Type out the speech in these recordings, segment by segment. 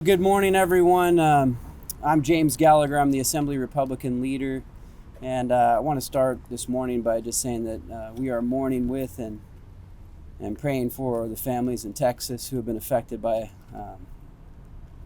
Good morning, everyone. I'm James Gallagher. I'm the Assembly Republican leader. And I want to start this morning by just saying that we are mourning with and praying for the families in Texas who have been affected by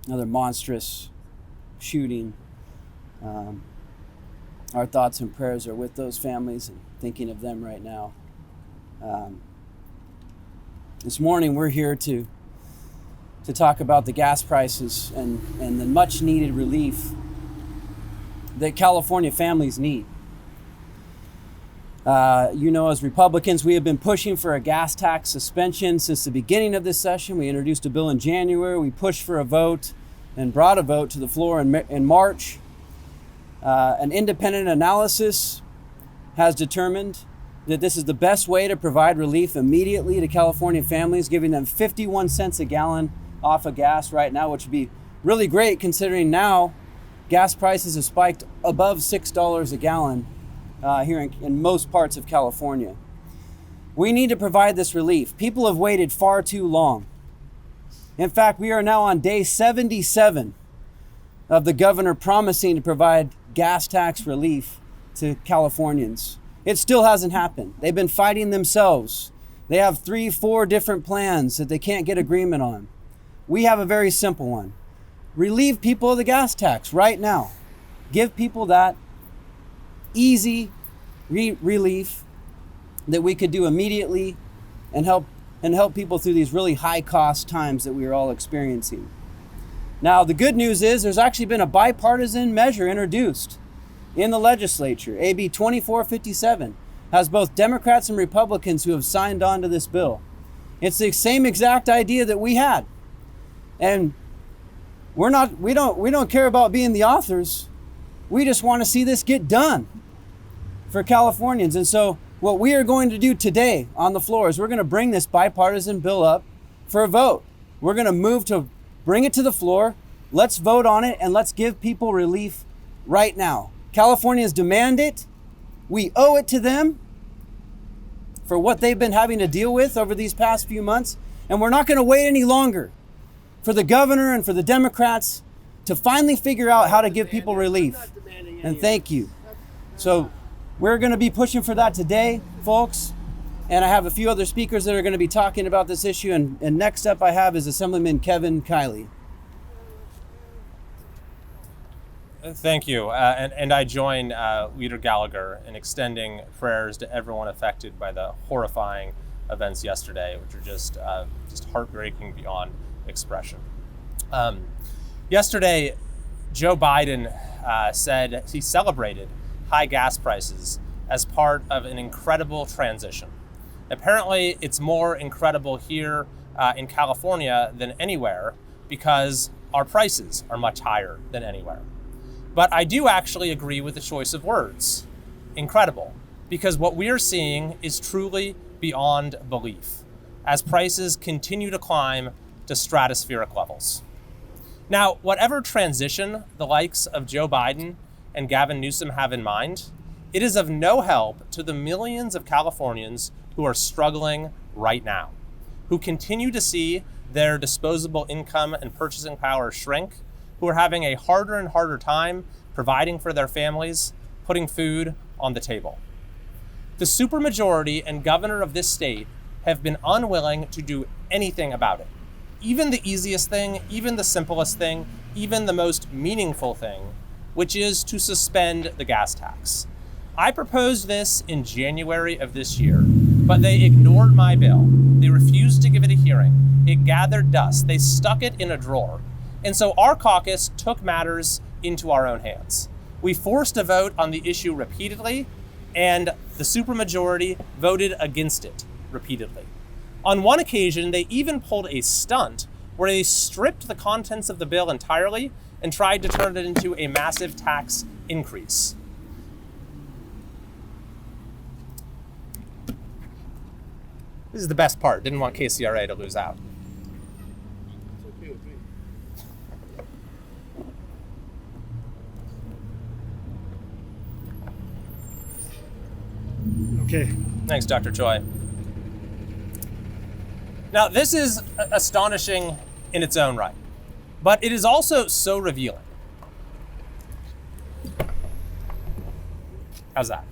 another monstrous shooting. Our thoughts and prayers are with those families and thinking of them right now. This morning we're here to talk about the gas prices and the much needed relief that California families need. As Republicans, we have been pushing for a gas tax suspension since the beginning of this session. We introduced a bill in January. We pushed for a vote and brought a vote to the floor in March. An independent analysis has determined that this is the best way to provide relief immediately to California families, giving them 51 cents a gallon off of gas right now, which would be really great considering now gas prices have spiked above $6 a gallon here in most parts of California. We need to provide this relief. People have waited far too long. In fact, we are now on day 77 of the governor promising to provide gas tax relief to Californians. It still hasn't happened. They've been fighting themselves. They have 3-4 different plans that they can't get agreement on. We have a very simple one. Relieve people of the gas tax right now. Give people that easy relief that we could do immediately and help people through these really high cost times that we are all experiencing. Now, the good news is there's actually been a bipartisan measure introduced in the legislature. AB 2457 has both Democrats and Republicans who have signed on to this bill. It's the same exact idea that we had. And we don't care about being the authors. We just want to see this get done for Californians. And so what we are going to do today on the floor is we're going to bring this bipartisan bill up for a vote. We're going to move to bring it to the floor. Let's vote on it and let's give people relief right now. Californians demand it. We owe it to them for what they've been having to deal with over these past few months. And we're not going to wait any longer for the governor and for the Democrats to finally figure out how to give people relief. And thank you. So we're going to be pushing for that today, folks. And I have a few other speakers that are going to be talking about this issue. And next up I have is Assemblyman Kevin Kiley. Thank you. And I join Leader Gallagher in extending prayers to everyone affected by the horrifying events yesterday, which are just heartbreaking beyond expression. Yesterday, Joe Biden said he celebrated high gas prices as part of an incredible transition. Apparently, it's more incredible here in California than anywhere because our prices are much higher than anywhere. But I do actually agree with the choice of words, incredible, because what we are seeing is truly beyond belief as prices continue to climb to stratospheric levels. Now, whatever transition the likes of Joe Biden and Gavin Newsom have in mind, it is of no help to the millions of Californians who are struggling right now, who continue to see their disposable income and purchasing power shrink, who are having a harder and harder time providing for their families, putting food on the table. The supermajority and governor of this state have been unwilling to do anything about it. Even the easiest thing, even the simplest thing, even the most meaningful thing, which is to suspend the gas tax. I proposed this in January of this year, but they ignored my bill. They refused to give it a hearing. It gathered dust. They stuck it in a drawer. And so our caucus took matters into our own hands. We forced a vote on the issue repeatedly, and the supermajority voted against it repeatedly. On one occasion, they even pulled a stunt where they stripped the contents of the bill entirely and tried to turn it into a massive tax increase. This is the best part. Didn't want KCRA to lose out. It's okay with me. Okay. Thanks, Dr. Choi. Now, this is astonishing in its own right. But it is also so revealing. How's that?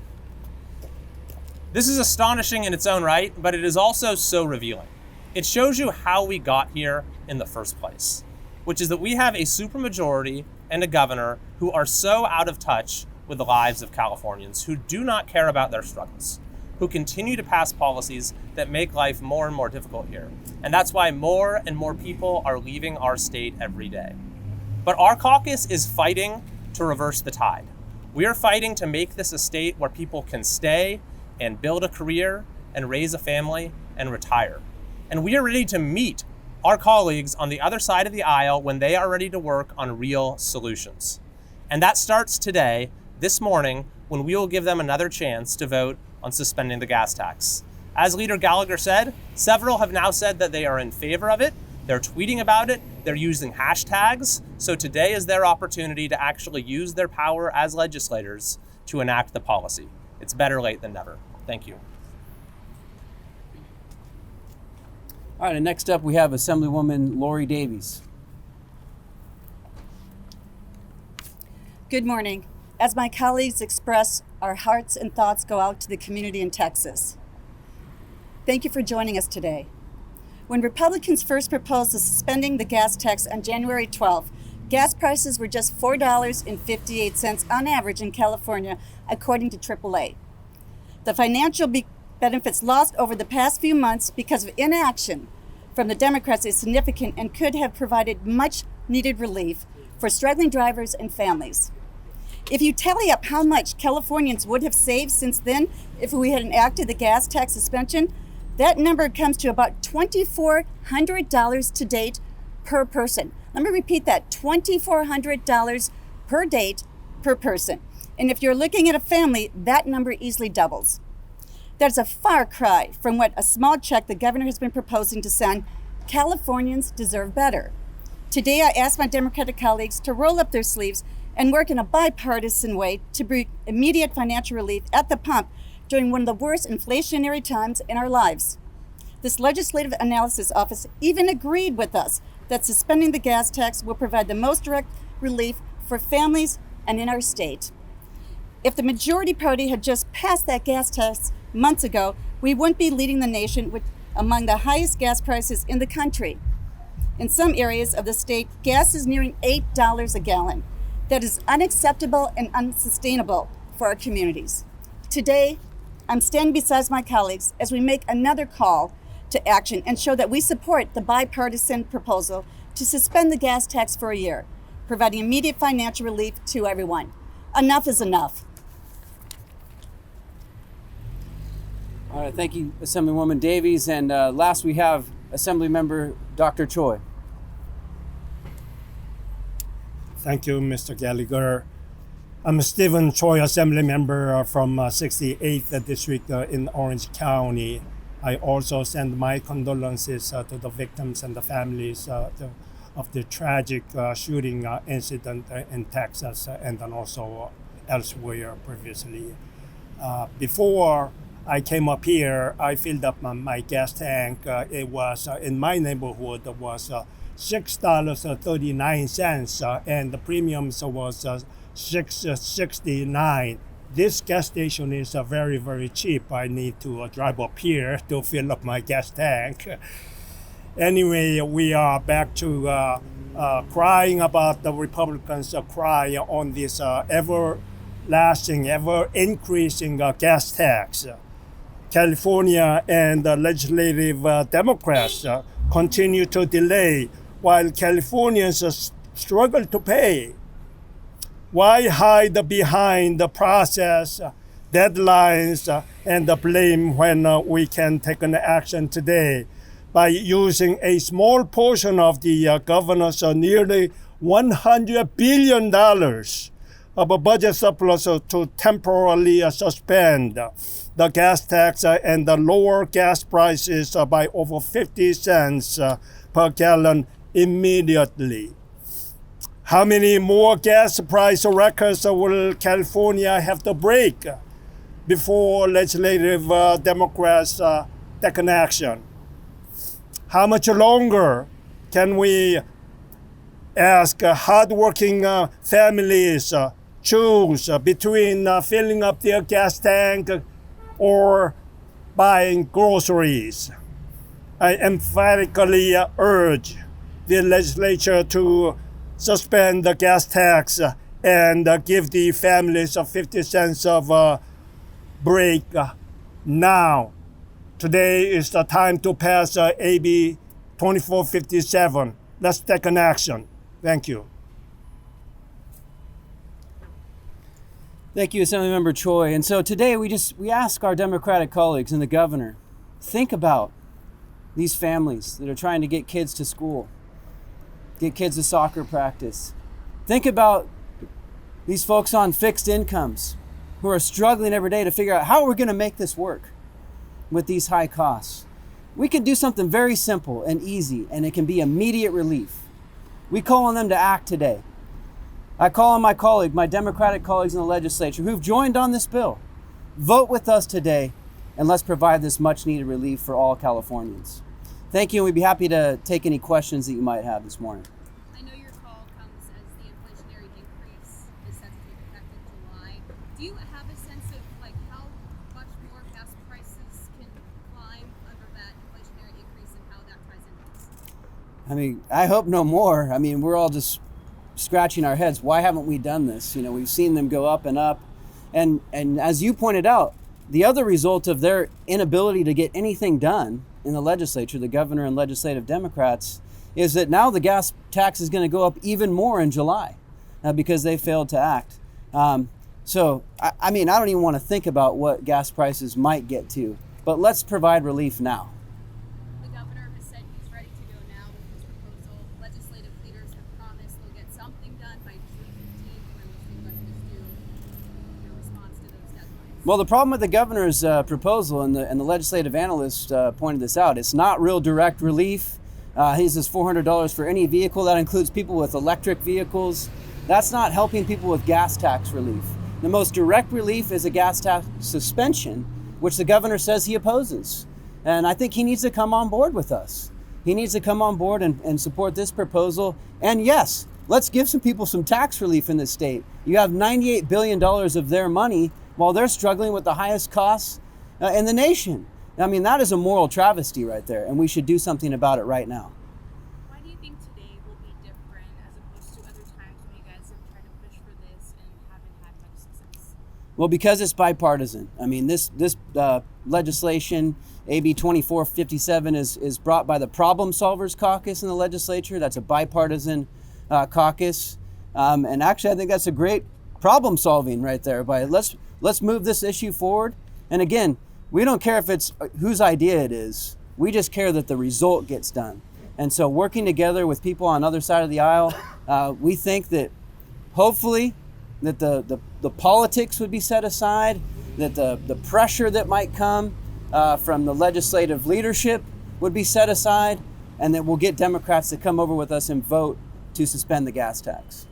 This is astonishing in its own right, but it is also so revealing. It shows you how we got here in the first place, which is that we have a supermajority and a governor who are so out of touch with the lives of Californians, who do not care about their struggles, who continue to pass policies that make life more and more difficult here. And that's why more and more people are leaving our state every day. But our caucus is fighting to reverse the tide. We are fighting to make this a state where people can stay and build a career and raise a family and retire. And we are ready to meet our colleagues on the other side of the aisle when they are ready to work on real solutions. And that starts today, this morning, when we will give them another chance to vote on suspending the gas tax. As Leader Gallagher said, several have now said that they are in favor of it. They're tweeting about it. They're using hashtags. So today is their opportunity to actually use their power as legislators to enact the policy. It's better late than never. Thank you. All right, and next up we have Assemblywoman Lori Davies. Good morning. As my colleagues express, our hearts and thoughts go out to the community in Texas. Thank you for joining us today. When Republicans first proposed suspending the gas tax on January 12th, gas prices were just $4.58 on average in California, according to AAA. The financial benefits lost over the past few months because of inaction from the Democrats is significant and could have provided much needed relief for struggling drivers and families. If you tally up how much Californians would have saved since then if we had enacted the gas tax suspension, that number comes to about $2,400 to date per person. Let me repeat that, $2,400 per date per person. And if you're looking at a family, that number easily doubles. That's a far cry from what a small check the governor has been proposing to send. Californians deserve better. Today, I ask my Democratic colleagues to roll up their sleeves and work in a bipartisan way to bring immediate financial relief at the pump during one of the worst inflationary times in our lives. This Legislative Analysis Office even agreed with us that suspending the gas tax will provide the most direct relief for families and in our state. If the majority party had just passed that gas tax months ago, we wouldn't be leading the nation with among the highest gas prices in the country. In some areas of the state, gas is nearing $8 a gallon. That is unacceptable and unsustainable for our communities. Today, I'm standing beside my colleagues as we make another call to action and show that we support the bipartisan proposal to suspend the gas tax for a year, providing immediate financial relief to everyone. Enough is enough. All right, thank you, Assemblywoman Davies. And last we have Assemblymember Dr. Choi. Thank you, Mr. Gallagher. I'm Stephen Choi, Assembly Member from 68th District in Orange County. I also send my condolences to the victims and the families of the tragic shooting incident in Texas and then also elsewhere previously. Before I came up here, I filled up my gas tank. It was in my neighborhood was $6.39 and the premiums was $6.69. This gas station is very, very cheap. I need to drive up here to fill up my gas tank. Anyway, we are back to crying about the Republicans' cry on this everlasting, ever-increasing gas tax. California and the legislative Democrats continue to delay while Californians struggle to pay. Why hide behind the process, deadlines, and the blame when we can take an action today by using a small portion of the governor's nearly $100 billion of a budget surplus to temporarily suspend the gas tax and the lower gas prices by over 50 cents per gallon immediately? How many more gas price records will California have to break before legislative Democrats take an action? How much longer can we ask hardworking families choose between filling up their gas tank or buying groceries. I emphatically urge the legislature to suspend the gas tax and give the families 50 cents of break now. Today is the time to pass AB 2457. Let's take an action. Thank you. Thank you, Assemblymember Choi. And so today we ask our Democratic colleagues and the governor, think about these families that are trying to get kids to school, get kids to soccer practice. Think about these folks on fixed incomes who are struggling every day to figure out how we're going to make this work with these high costs. We can do something very simple and easy, and it can be immediate relief. We call on them to act today. I call on my Democratic colleagues in the legislature who've joined on this bill. Vote with us today, and let's provide this much needed relief for all Californians. Thank you, and we'd be happy to take any questions that you might have this morning. I know your call comes as the inflationary increase is set to take effect in July. Do you have a sense of how much more gas prices can climb under that inflationary increase and how that ties into this? I mean, I hope no more. I mean, we're all just scratching our heads. Why haven't we done this? We've seen them go up and up. And as you pointed out, the other result of their inability to get anything done in the legislature, the governor and legislative Democrats, is that now the gas tax is going to go up even more in July because they failed to act. So, I mean, I don't even want to think about what gas prices might get to, but let's provide relief now. The governor has said he's ready to go now with his proposal. Legislative leaders have promised they'll get something done by June 15th when the state budget is due. Your response to those deadlines? Well, the problem with the governor's proposal, and the legislative analyst pointed this out, it's not real direct relief. He says $400 for any vehicle. That includes people with electric vehicles. That's not helping people with gas tax relief. The most direct relief is a gas tax suspension, which the governor says he opposes. And I think he needs to come on board with us. He needs to come on board and support this proposal. And yes, let's give some people some tax relief in this state. You have $98 billion of their money while they're struggling with the highest costs in the nation. I mean, that is a moral travesty right there, and we should do something about it right now. Why do you think today will be different as opposed to other times when you guys have tried to push for this and haven't had much success? Well, because it's bipartisan. I mean, this legislation, AB 2457, is brought by the Problem Solvers Caucus in the legislature. That's a bipartisan caucus. And actually, I think that's a great problem solving right there. Let's move this issue forward. And again, we don't care if it's whose idea it is. We just care that the result gets done. And so working together with people on the other side of the aisle, we think that hopefully that the politics would be set aside, that the pressure that might come from the legislative leadership would be set aside, and that we'll get Democrats to come over with us and vote to suspend the gas tax.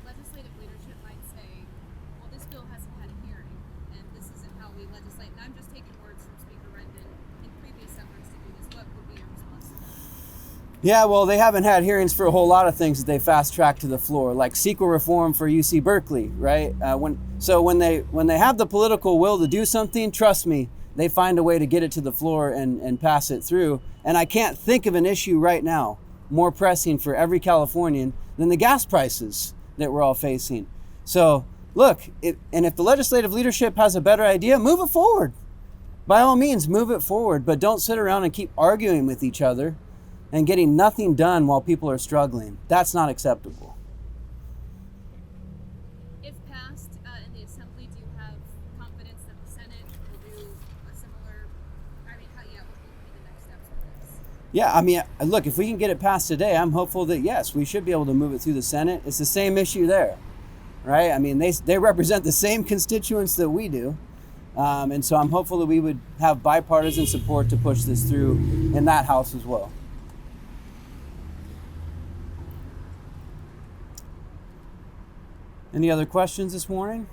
Legislative leadership might say, well, this bill hasn't had a hearing, and this isn't how we legislate. And I'm just taking words from Speaker Rendon in previous efforts to do this. What would be your response to that? Yeah, well, they haven't had hearings for a whole lot of things that they fast-tracked to the floor, like CEQA reform for UC Berkeley, right? When they have the political will to do something, trust me, they find a way to get it to the floor and pass it through. And I can't think of an issue right now more pressing for every Californian than the gas prices that we're all facing. So look, if the legislative leadership has a better idea, move it forward. By all means, move it forward, but don't sit around and keep arguing with each other and getting nothing done while people are struggling. That's not acceptable. If passed in the Assembly, do you have confidence that the Senate will do a similar, what would be the next steps for this? Yeah, I mean, look, if we can get it passed today, I'm hopeful that, yes, we should be able to move it through the Senate. It's the same issue there, right? I mean, they represent the same constituents that we do. And so I'm hopeful that we would have bipartisan support to push this through in that House as well. Any other questions this morning?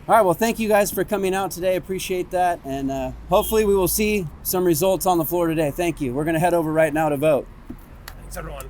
All right, well, thank you guys for coming out today. Appreciate that. And hopefully we will see some results on the floor today. Thank you. We're going to head over right now to vote. Thanks, everyone.